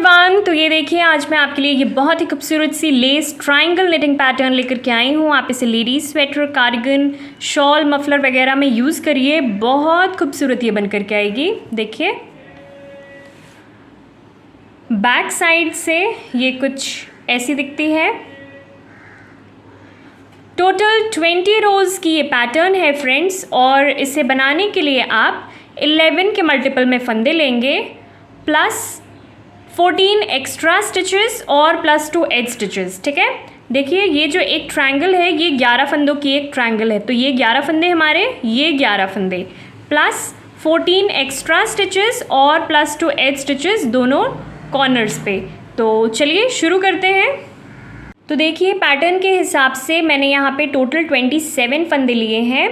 Everyone, तो ये देखिए आज मैं आपके लिए ये बहुत ही खूबसूरत सी लेस ट्रायंगल निटिंग पैटर्न लेकर के आई हूँ। आप इसे ladies sweater, cardigan, shawl, muffler वगैरह में यूज़ करिए, बहुत खूबसूरत ये बन करके आएगी। देखिए बैक साइड से ये कुछ ऐसी दिखती है। टोटल 20 रोज़ की ये पैटर्न है फ्रेंड्स, और इसे बनाने के लिए आप 11 के मल्टीपल में फंदे लेंगे प्लस 14 एक्स्ट्रा स्टिचेस और प्लस 2 एज स्टिचेस। ठीक है, देखिए ये जो एक ट्रायंगल है ये 11 फंदों की एक ट्रायंगल है, तो ये 11 फंदे हमारे, ये 11 फंदे प्लस 14 एक्स्ट्रा स्टिचेस और प्लस 2 एज स्टिचेस दोनों कॉर्नर्स पे। तो चलिए शुरू करते हैं। तो देखिए पैटर्न के हिसाब से मैंने यहाँ पे टोटल 27 फंदे लिए हैं।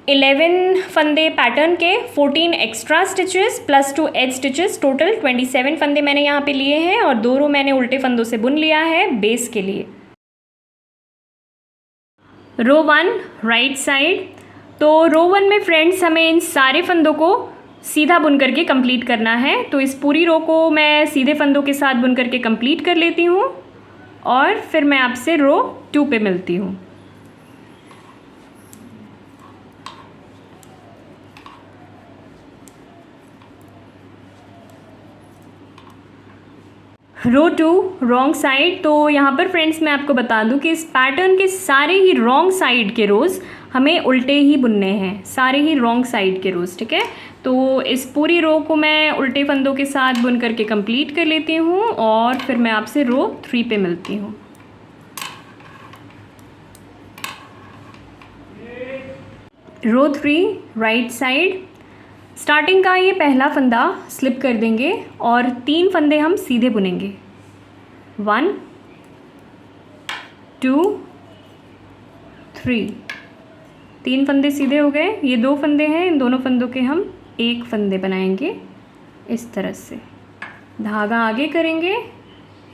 11 फंदे पैटर्न के, 14 extra stitches plus 2 edge stitches, total 27 फंदे मैंने यहाँ पे लिए हैं, और 2 रो मैंने उल्टे फंदों से बुन लिया है बेस के लिए। रो 1 राइट साइड। तो रो 1 में फ्रेंड्स हमें इन सारे फंदों को सीधा बुन करके कंप्लीट करना है। तो इस पूरी रो को मैं सीधे फंदों के साथ बुन करके कंप्लीट कर लेती हूँ, और फिर मैं आपसे रो 2 पे मिलती हूँ। रो 2 रॉन्ग साइड। तो यहाँ पर फ्रेंड्स मैं आपको बता दूँ कि इस पैटर्न के सारे ही रॉन्ग साइड के रोज़ हमें उल्टे ही बुनने हैं, सारे ही रॉन्ग साइड के रोज़। ठीक है, तो इस पूरी रो को मैं उल्टे फंदों के साथ बुन करके कंप्लीट कर लेती हूँ, और फिर मैं आपसे रो 3 पे मिलती हूँ। रो 3 राइट साइड। स्टार्टिंग का ये पहला फंदा स्लिप कर देंगे और 3 फंदे हम सीधे बुनेंगे। 1 2 3, 3 फंदे सीधे हो गए। ये 2 फंदे हैं, इन दोनों फंदों के हम 1 फंदे बनाएंगे इस तरह से। धागा आगे करेंगे,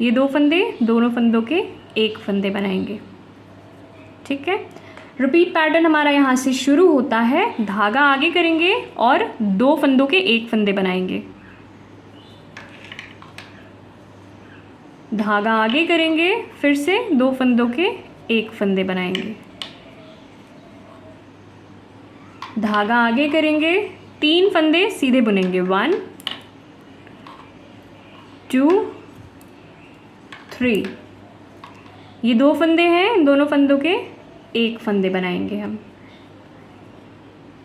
ये 2 फंदे, दोनों फंदों के 1 फंदे बनाएंगे। ठीक है, रिपीट पैटर्न हमारा यहाँ से शुरू होता है। धागा आगे करेंगे और 2 फंदों के 1 फंदे बनाएंगे। धागा आगे करेंगे, फिर से 2 फंदों के 1 फंदे बनाएंगे। धागा आगे करेंगे, 3 फंदे सीधे बुनेंगे। 1 2 3, ये 2 फंदे हैं, दोनों फंदों के 1 फंदे बनाएंगे हम।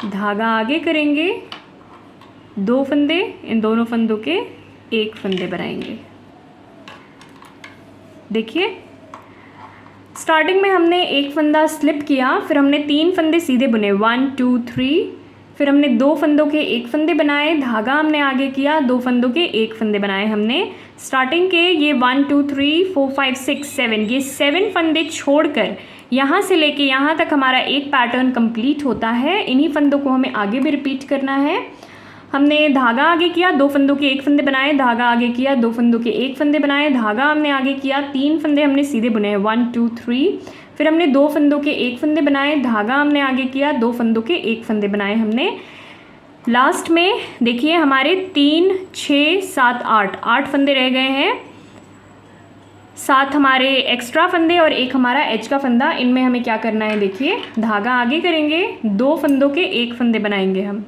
धागा आगे करेंगे, 2 फंदे, इन दोनों फंदों के 1 फंदे बनाएंगे। देखिए स्टार्टिंग में हमने 1 फंदा स्लिप किया, फिर हमने 3 फंदे सीधे बुने। 1 2 3, फिर हमने 2 फंदों के 1 फंदे बनाए। धागा हमने आगे किया, 2 फंदों के 1 फंदे बनाए हमने। स्टार्टिंग के ये 1 2 3 4 5 6 7, ये 7 फंदे छोड़कर यहाँ से लेके यहाँ तक हमारा एक पैटर्न कंप्लीट होता है। इन्हीं फंदों को हमें आगे भी रिपीट करना है। हमने धागा आगे किया, 2 फंदों के 1 फंदे बनाए। धागा आगे किया, 2 फंदों के 1 फंदे बनाए। धागा हमने आगे किया, 3 फंदे हमने सीधे बुने। 1 2 3, फिर हमने 2 फंदों के 1 फंदे बनाए। धागा हमने आगे किया, 2 फंदों के 1 फंदे बनाए हमने। लास्ट में देखिए हमारे 3 6 7 8 फंदे रह गए हैं। 7 हमारे एक्स्ट्रा फंदे और 1 हमारा एज का फंदा। इनमें हमें क्या करना है, देखिए धागा आगे करेंगे, 2 फंदों के 1 फंदे बनाएंगे हम।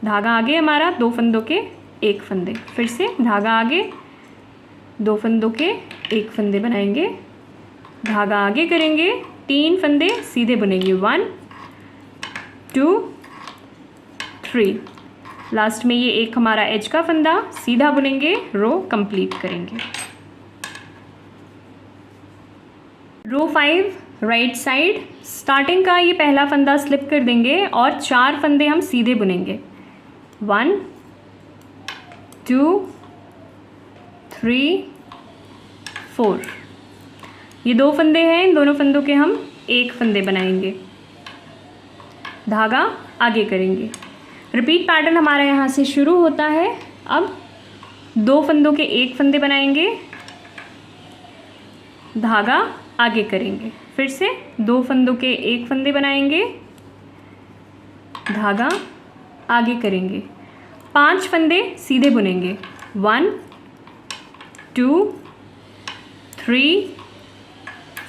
धागा आगे हमारा, 2 फंदों के 1 फंदे, फिर से धागा आगे, 2 फंदों के 1 फंदे बनाएंगे। धागा आगे करेंगे, 3 फंदे सीधे बुनेंगे। 1 2 3, लास्ट में ये 1 हमारा एज का फंदा सीधा बुनेंगे, रो कंप्लीट करेंगे। रो 5 राइट साइड। स्टार्टिंग का ये पहला फंदा स्लिप कर देंगे और 4 फंदे हम सीधे बुनेंगे। 1 2 3 4, ये 2 फंदे हैं, इन दोनों फंदों के हम 1 फंदे बनाएंगे। धागा आगे करेंगे। रिपीट पैटर्न हमारा यहाँ से शुरू होता है। अब 2 फंदों के 1 फंदे बनाएंगे। धागा आगे करेंगे, फिर से 2 फंदों के 1 फंदे बनाएंगे। धागा आगे करेंगे, 5 फंदे सीधे बुनेंगे। 1 2 3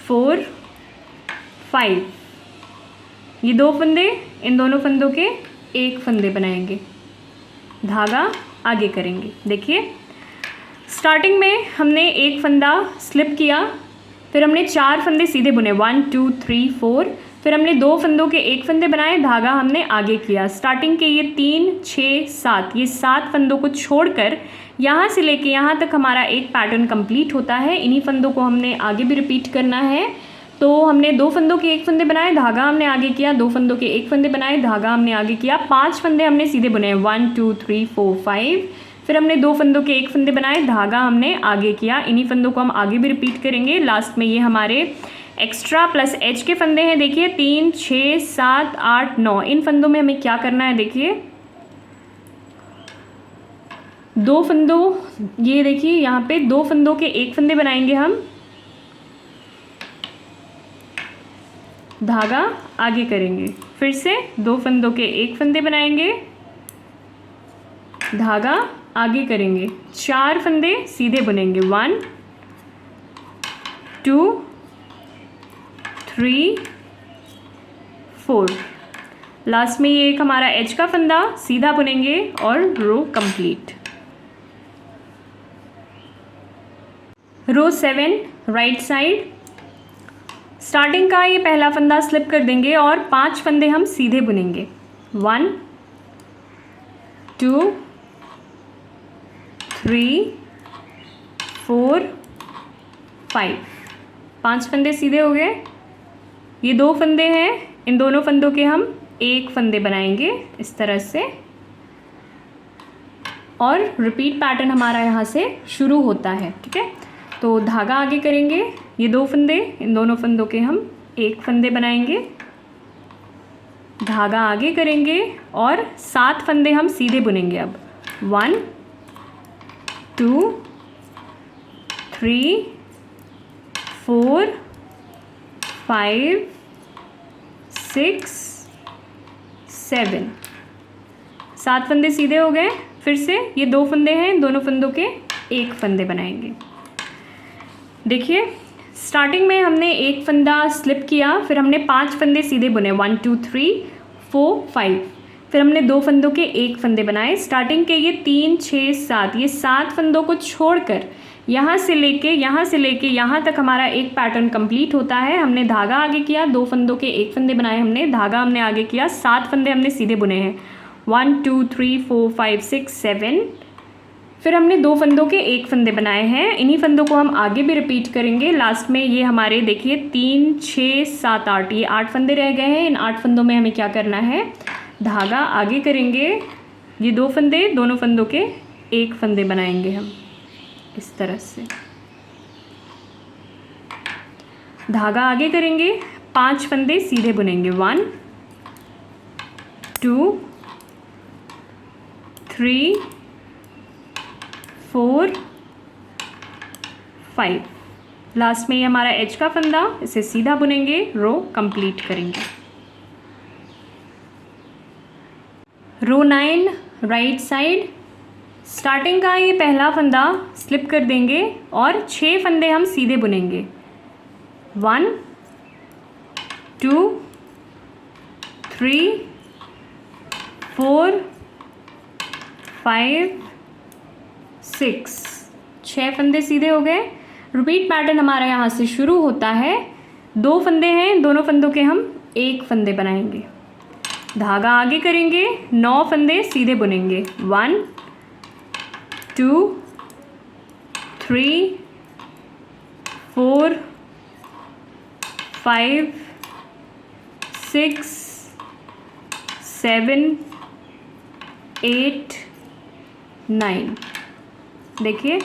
4 5। ये 2 फंदे, इन दोनों फंदों के 1 फंदे बनाएंगे, धागा आगे करेंगे। देखिए स्टार्टिंग में हमने 1 फंदा स्लिप किया, फिर हमने 4 फंदे सीधे बुने 1 2 3 4, फिर हमने 2 फंदों के 1 फंदे बनाए, धागा हमने आगे किया। स्टार्टिंग के ये 3 6 7, ये 7 फंदों को छोड़कर यहाँ से लेके यहाँ तक हमारा एक पैटर्न कंप्लीट होता है। इन्हीं फंदों को हमने आगे भी रिपीट करना है। तो हमने 2 फंदों के 1 फंदे बनाए, धागा हमने आगे किया, 2 फंदों के 1 फंदे बनाए, धागा हमने आगे किया, 5 फंदे हमने सीधे बुने 1 2 3 4 5, फिर हमने 2 फंदों के 1 फंदे बनाए, धागा हमने आगे किया। इन्हीं फंदों को हम आगे भी रिपीट करेंगे। लास्ट में ये हमारे एक्स्ट्रा प्लस एच के फंदे हैं। देखिए 3 6 7 8 9, इन फंदों में हमें क्या करना है, देखिए 2 फंदों, ये देखिए यहाँ पे 2 फंदों के 1 फंदे बनाएंगे हम, धागा आगे करेंगे, फिर से 2 फंदों के 1 फंदे बनाएंगे, धागा आगे करेंगे, 4 फंदे सीधे बुनेंगे 1 2 3 4। लास्ट में ये एक हमारा एच का फंदा सीधा बुनेंगे और रो कंप्लीट। रो 7 राइट साइड, स्टार्टिंग का ये पहला फंदा स्लिप कर देंगे और 5 फंदे हम सीधे बुनेंगे 1 2 3 4 5। 5 फंदे सीधे हो गए। ये 2 फंदे हैं, इन दोनों फंदों के हम 1 फंदे बनाएंगे इस तरह से, और रिपीट पैटर्न हमारा यहाँ से शुरू होता है। ठीक है, तो धागा आगे करेंगे, ये 2 फंदे, इन दोनों फंदों के हम 1 फंदे बनाएंगे, धागा आगे करेंगे और 7 फंदे हम सीधे बुनेंगे। अब 1 2 3 4 5 6 7, 7 फंदे सीधे हो गए। फिर से ये 2 फंदे हैं, दोनों फंदों के 1 फंदे बनाएंगे। देखिए स्टार्टिंग में हमने 1 फंदा स्लिप किया, फिर हमने 5 फंदे सीधे बुने 1 2 3 4 5, फिर हमने 2 फंदों के 1 फंदे बनाए। स्टार्टिंग के ये 3 6 7, ये 7 फंदों को छोड़कर यहाँ से लेके यहाँ तक हमारा एक पैटर्न कंप्लीट होता है। हमने धागा आगे किया, 2 फंदों के 1 फंदे बनाए, हमने धागा हमने आगे किया, 7 फंदे हमने सीधे बुने हैं 1 2 3 4 5 6 7, फिर हमने 2 फंदों के 1 फंदे बनाए हैं। इन्हीं फंदों को हम आगे भी रिपीट करेंगे। लास्ट में ये हमारे देखिए 3 6 7 8, ये 8 फंदे रह गए हैं। इन 8 फंदों में हमें क्या करना है, धागा आगे करेंगे, ये 2 फंदे, दोनों फंदों के 1 फंदे बनाएंगे हम इस तरह से, धागा आगे करेंगे, 5 फंदे सीधे बुनेंगे 1 2 3 4 5। लास्ट में ये हमारा एच का फंदा, इसे सीधा बुनेंगे, रो कंप्लीट करेंगे। रो 9 राइट साइड, स्टार्टिंग का ये पहला फंदा स्लिप कर देंगे और 6 फंदे हम सीधे बुनेंगे 1 2 3 4 5 6, 6 फंदे सीधे हो गए। रिपीट पैटर्न हमारा यहाँ से शुरू होता है। 2 फंदे हैं, दोनों फंदों के हम 1 फंदे बनाएंगे, धागा आगे करेंगे, 9 फंदे सीधे बुनेंगे 1 2 3 4 5 6 7 8 9। देखिए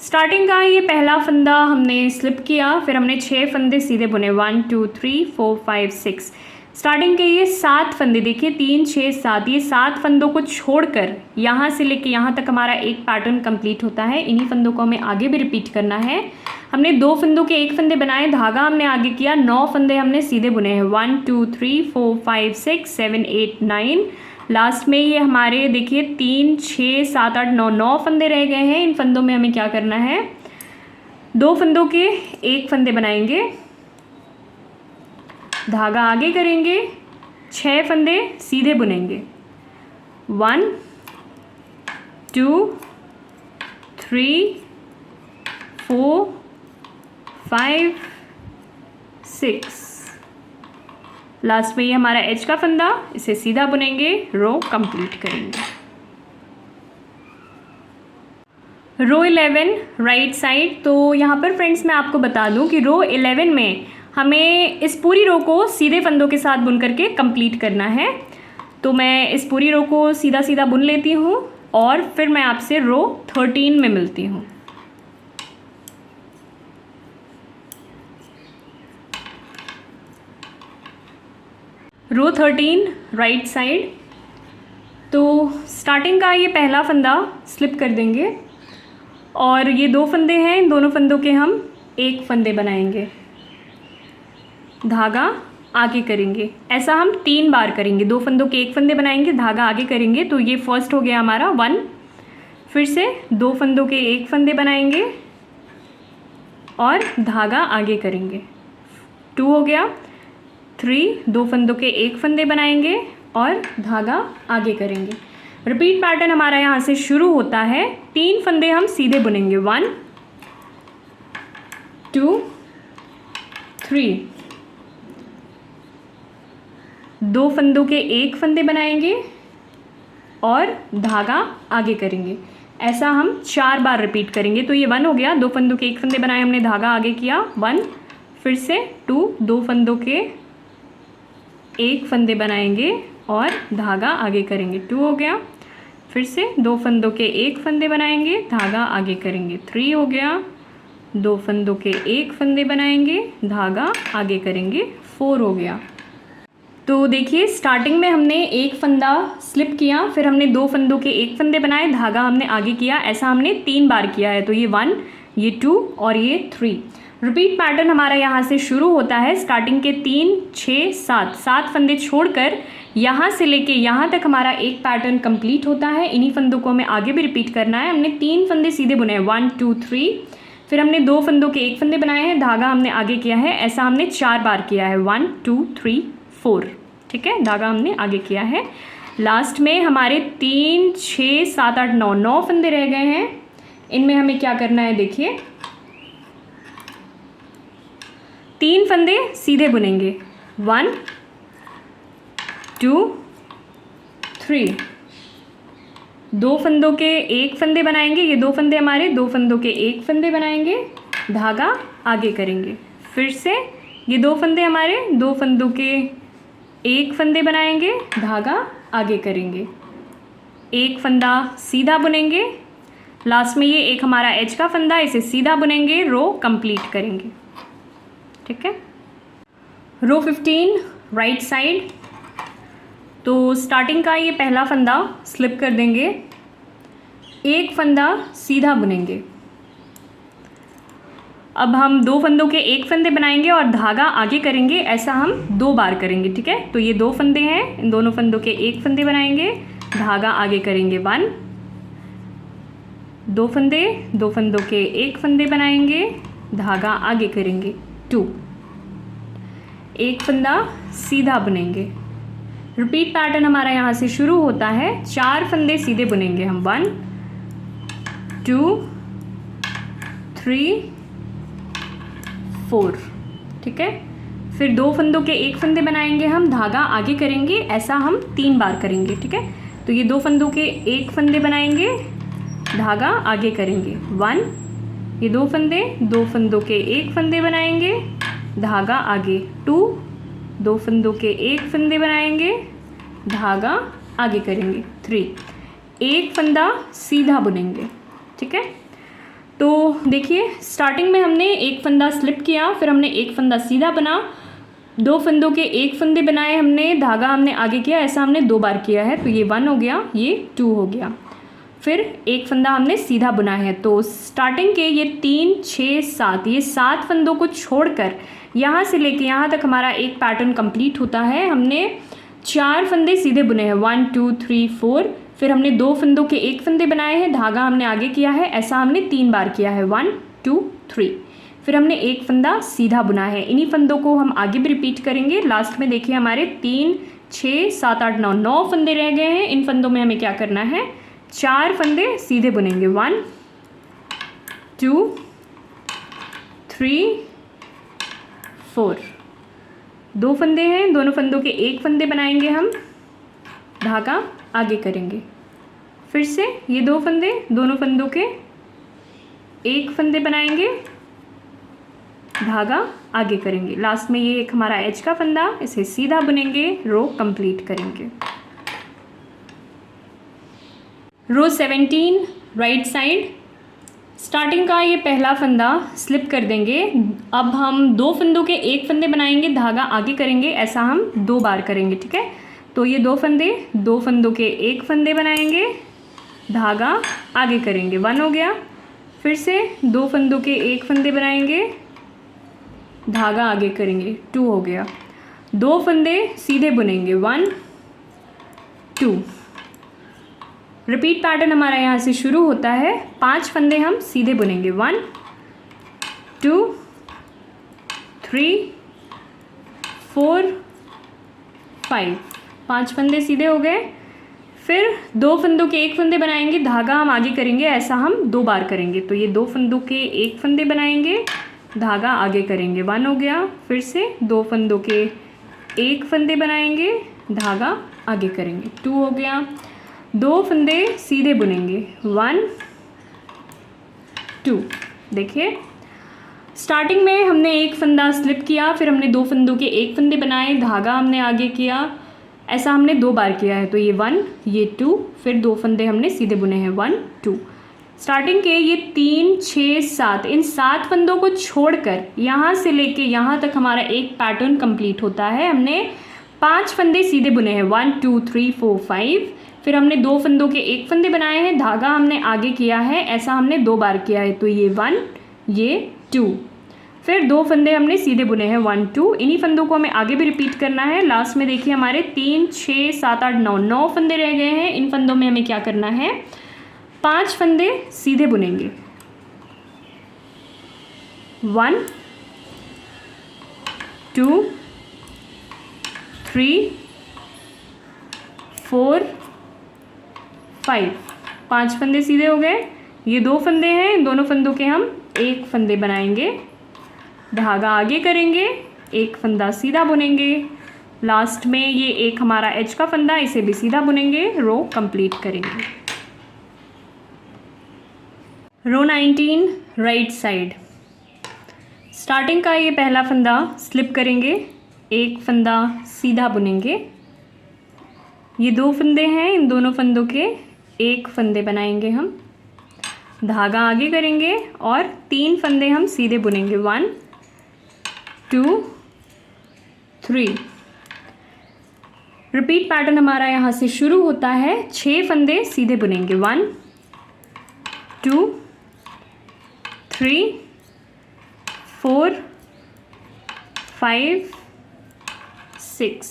स्टार्टिंग का ये पहला फंदा हमने स्लिप किया, फिर हमने 6 फंदे सीधे बुने 1 2 3 4 5 6। स्टार्टिंग के ये 7 फंदे, देखिए 3 6 7, ये 7 फंदों को छोड़कर यहाँ से लेके यहाँ तक हमारा एक पैटर्न कंप्लीट होता है। इन्हीं फंदों को हमें आगे भी रिपीट करना है। हमने 2 फंदों के 1 फंदे बनाए, धागा हमने आगे किया, 9 फंदे हमने सीधे बुने हैं 1 2 3 4 5 6 7 8 9। लास्ट में ये हमारे देखिए 3 6 7 8 9 9 फंदे रह गए हैं। इन फंदों में हमें क्या करना है, 2 फंदों के 1 फंदे बनाएंगे, धागा आगे करेंगे, 6 फंदे सीधे बुनेंगे, 1 2 3 4 5 6। लास्ट में ये हमारा एज का फंदा, इसे सीधा बुनेंगे, रो कंप्लीट करेंगे। रो 11 राइट साइड। तो यहाँ पर फ्रेंड्स मैं आपको बता दूँ कि रो 11 में हमें इस पूरी रो को सीधे फंदों के साथ बुन करके कंप्लीट करना है। तो मैं इस पूरी रो को सीधा सीधा बुन लेती हूँ और फिर मैं आपसे रो 13 में मिलती हूँ। रो 13 राइट साइड। तो स्टार्टिंग का ये पहला फंदा स्लिप कर देंगे और ये 2 फंदे हैं, इन दोनों फंदों के हम 1 फंदे बनाएंगे, धागा आगे करेंगे। ऐसा हम 3 बार करेंगे, 2 फंदों के 1 फंदे बनाएंगे, धागा आगे करेंगे। तो ये फर्स्ट हो गया हमारा 1, फिर से 2 फंदों के 1 फंदे बनाएंगे और धागा आगे करेंगे, 2 हो गया, 3 2 फंदों के 1 फंदे बनाएंगे और धागा आगे करेंगे। रिपीट पैटर्न हमारा यहाँ से शुरू होता है। 3 फंदे हम सीधे बुनेंगे, 1 2 3, 2 फंदों के 1 फंदे बनाएंगे और धागा आगे करेंगे। ऐसा हम 4 बार रिपीट करेंगे। तो ये 1 हो गया, 2 फंदों के 1 फंदे बनाए हमने, धागा आगे किया, 1, फिर से 2 2 फंदों के 1 फंदे बनाएंगे और धागा आगे करेंगे, 2 हो गया, फिर से 2 फंदों के 1 फंदे बनाएंगे, धागा आगे करेंगे, 3 हो गया, 2 फंदों के 1 फंदे बनाएंगे, धागा आगे करेंगे, 4 हो गया। तो देखिए स्टार्टिंग में हमने 1 फंदा स्लिप किया, फिर हमने 2 फंदों के 1 फंदे बनाए, धागा हमने आगे किया। ऐसा हमने 3 बार किया है। तो ये 1, ये 2 और ये 3। रिपीट पैटर्न हमारा यहाँ से शुरू होता है। स्टार्टिंग के 3 6 7 फंदे छोड़कर यहाँ से लेके यहाँ तक हमारा एक पैटर्न कंप्लीट होता है। इन्हीं फंदों को हमें आगे भी रिपीट करना है। हमने 3 फंदे सीधे बुने हैं, 1 2 3, फिर हमने 2 फंदों के 1 फंदे बनाए हैं, धागा हमने आगे किया है। ऐसा हमने 4 बार किया है, 1 2 3 4, ठीक है, धागा हमने आगे किया है। लास्ट में हमारे 3 6 7 8 9 9 फंदे रह गए हैं। इनमें हमें क्या करना है, देखिए 3 फंदे सीधे बुनेंगे, 1 2 3, 2 फंदों के 1 फंदे बनाएंगे, ये 2 फंदे हमारे, 2 फंदों के 1 फंदे बनाएंगे, धागा आगे करेंगे। फिर से ये 2 फंदे हमारे, 2 फंदों के 1 फंदे बनाएंगे, धागा आगे करेंगे, 1 फंदा सीधा बुनेंगे। लास्ट में ये एक हमारा एज का फंदा, इसे सीधा बुनेंगे, रो कंप्लीट करेंगे, ठीक है। रो 15 राइट साइड। तो स्टार्टिंग का ये पहला फंदा स्लिप कर देंगे, 1 फंदा सीधा बुनेंगे। अब हम 2 फंदों के 1 फंदे बनाएंगे और धागा आगे करेंगे। ऐसा हम 2 बार करेंगे, ठीक है। तो ये 2 फंदे हैं, इन दोनों फंदों के 1 फंदे बनाएंगे, धागा आगे करेंगे, 1, 2 फंदे, 2 फंदों के 1 फंदे बनाएंगे, धागा आगे करेंगे, 2, 1 फंदा सीधा बुनेंगे। रिपीट पैटर्न हमारा यहाँ से शुरू होता है। 4 फंदे सीधे बुनेंगे हम, 1 2 3 4, ठीक है। फिर 2 फंदों के 1 फंदे बनाएंगे हम, धागा आगे करेंगे। ऐसा हम 3 बार करेंगे, ठीक है। तो ये 2 फंदों के 1 फंदे बनाएंगे, धागा आगे करेंगे, 1, ये 2 फंदे, 2 फंदों के 1 फंदे बनाएंगे, धागा आगे, 2, 2 फंदों के 1 फंदे बनाएंगे, धागा आगे करेंगे, 3, 1 फंदा सीधा बुनेंगे, ठीक है। तो देखिए स्टार्टिंग में हमने 1 फंदा स्लिप किया, फिर हमने 1 फंदा सीधा बना, 2 फंदों के 1 फंदे बनाए हमने, धागा हमने आगे किया। ऐसा हमने 2 बार किया है। तो ये 1 हो गया, ये 2 हो गया, फिर 1 फंदा हमने सीधा बुना है। तो स्टार्टिंग के ये 3 6 7, ये 7 फंदों को छोड़कर यहाँ से लेके यहाँ तक हमारा एक पैटर्न कंप्लीट होता है। हमने 4 फंदे सीधे बुने हैं 1 2 3 4, फिर हमने 2 फंदों के 1 फंदे बनाए हैं, धागा हमने आगे किया है, ऐसा हमने 3 बार किया है 1 2 3, फिर हमने 1 फंदा सीधा बुना है। इन्हीं फंदों को हम आगे भी रिपीट करेंगे। लास्ट में देखिए हमारे 3 6 7 8 9 फंदे रह गए हैं। इन फंदों में हमें क्या करना है, 4 फंदे सीधे बुनेंगे 1 2 3 4, 2 फंदे हैं, दोनों फंदों के 1 फंदे बनाएंगे हम, धागा आगे करेंगे। फिर से ये 2 फंदे, दोनों फंदों के 1 फंदे बनाएंगे, धागा आगे करेंगे। लास्ट में ये एक हमारा एज का फंदा, इसे सीधा बुनेंगे, रो कंप्लीट करेंगे। रो 17 राइट साइड, स्टार्टिंग का ये पहला फंदा स्लिप कर देंगे। अब हम 2 फंदों के 1 फंदे बनाएंगे, धागा आगे करेंगे, ऐसा हम 2 बार करेंगे, ठीक है। तो ये 2 फंदों के 1 फंदे बनाएंगे, धागा आगे करेंगे, 1 हो गया। फिर से 2 फंदों के 1 फंदे बनाएंगे, धागा आगे करेंगे, 2 हो गया। 2 फंदे सीधे बुनेंगे 1 2, रिपीट पैटर्न हमारा यहाँ से शुरू होता है। 5 फंदे हम सीधे बुनेंगे 1 2 3 4 5, 5 फंदे सीधे हो गए। फिर 2 फंदों के 1 फंदे बनाएंगे, धागा हम आगे करेंगे, ऐसा हम 2 बार करेंगे। तो ये 2 फंदों के 1 फंदे बनाएंगे, धागा आगे करेंगे, 1 हो गया। फिर से 2 फंदों के 1 फंदे बनाएंगे, धागा आगे करेंगे, 2 हो गया। 2 फंदे सीधे बुनेंगे 1 2, देखिए स्टार्टिंग में हमने 1 फंदा स्लिप किया, फिर हमने 2 फंदों के 1 फंदे बनाए, धागा हमने आगे किया, ऐसा हमने 2 बार किया है। तो ये 1 ये 2, फिर 2 फंदे हमने सीधे बुने हैं 1 2। स्टार्टिंग के ये 3 6 7, इन 7 फंदों को छोड़कर यहाँ से लेके यहाँ तक हमारा एक पैटर्न कंप्लीट होता है। हमने 5 फंदे सीधे बुने हैं 1 2 3 4 5, फिर हमने 2 फंदों के 1 फंदे बनाए हैं, धागा हमने आगे किया है, ऐसा हमने 2 बार किया है। तो ये 1 ये 2, फिर 2 फंदे हमने सीधे बुने हैं 1 2। इन्हीं फंदों को हमें आगे भी रिपीट करना है। लास्ट में देखिए हमारे 3 6 7 8 9 फंदे रह गए हैं। इन फंदों में हमें क्या करना है, 5 फंदे सीधे बुनेंगे 1 2 3 4 5, 5 फंदे सीधे हो गए। ये 2 फंदे हैं, इन दोनों फंदों के हम 1 फंदे बनाएंगे, धागा आगे करेंगे, 1 फंदा सीधा बुनेंगे। लास्ट में ये एक हमारा एज का फंदा, इसे भी सीधा बुनेंगे, रो कंप्लीट करेंगे। रो 19 राइट साइड, स्टार्टिंग का ये पहला फंदा स्लिप करेंगे, 1 फंदा सीधा बुनेंगे। ये 2 फंदे हैं, इन दोनों फंदों के 1 फंदे बनाएंगे हम, धागा आगे करेंगे और 3 फंदे हम सीधे बुनेंगे 1 2 3। रिपीट पैटर्न हमारा यहाँ से शुरू होता है। 6 फंदे सीधे बुनेंगे 1 2 3 4 5 6,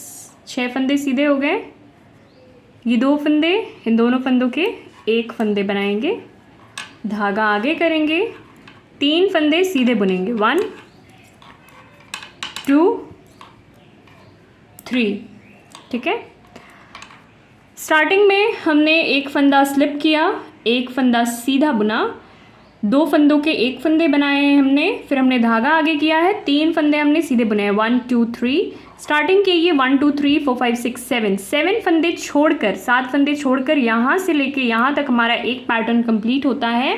6 फंदे सीधे हो गए। ये 2 फंदे, इन दोनों फंदों के 1 फंदे बनाएंगे, धागा आगे करेंगे, 3 फंदे सीधे बुनेंगे 1 2 3, ठीक है। स्टार्टिंग में हमने 1 फंदा स्लिप किया, 1 फंदा सीधा बुना, 2 फंदों के 1 फंदे बनाए हैं हमने, फिर हमने धागा आगे किया है, 3 फंदे हमने सीधे बुने हैं 1 2 3। स्टार्टिंग के ये 1 2 3 4 5 6 7 फंदे छोड़कर, 7 फंदे छोड़कर यहाँ से लेके यहाँ तक हमारा एक पैटर्न कंप्लीट होता है।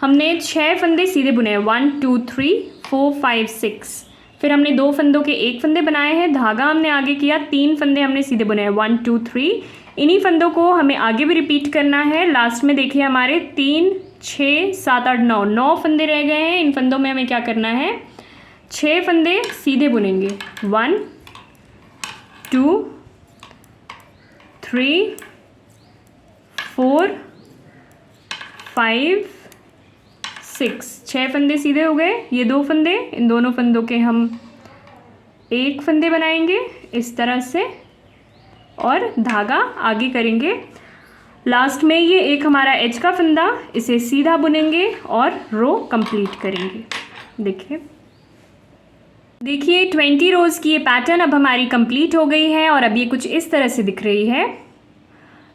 हमने 6 फंदे सीधे बुने हैं 1 2 3 4 5 6, फिर हमने 2 फंदों के 1 फंदे बनाए हैं, धागा हमने आगे किया, 3 फंदे हमने सीधे बुने हैं 1 2 3। इन्हीं फंदों को हमें आगे भी रिपीट करना है। लास्ट में देखिए हमारे 3 6 7 8 9 फंदे रह गए हैं। इन फंदों में हमें क्या करना है, 6 फंदे सीधे बुनेंगे 1 2 3 4 5 6, 6 फंदे सीधे हो गए। ये 2 फंदे, इन दोनों फंदों के हम 1 फंदे बनाएंगे इस तरह से, और धागा आगे करेंगे। लास्ट में ये एक हमारा एज का फंदा, इसे सीधा बुनेंगे और रो कंप्लीट करेंगे। देखिए 20 रोज़ की ये पैटर्न अब हमारी कंप्लीट हो गई है और अब ये कुछ इस तरह से दिख रही है।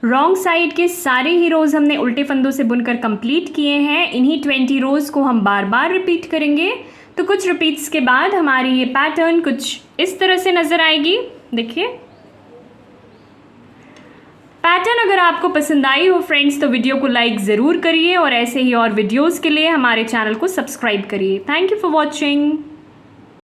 रॉन्ग साइड के सारे ही रोज़ हमने उल्टे फंदों से बुनकर कंप्लीट किए हैं। इन्हीं 20 रोज़ को हम बार बार रिपीट करेंगे। तो कुछ रिपीट्स के बाद हमारी ये पैटर्न कुछ इस तरह से नज़र आएगी। देखिए पैटर्न अगर आपको पसंद आई हो फ्रेंड्स तो वीडियो को लाइक ज़रूर करिए और ऐसे ही और वीडियोज़ के लिए हमारे चैनल को सब्सक्राइब करिए। Thank you for watching.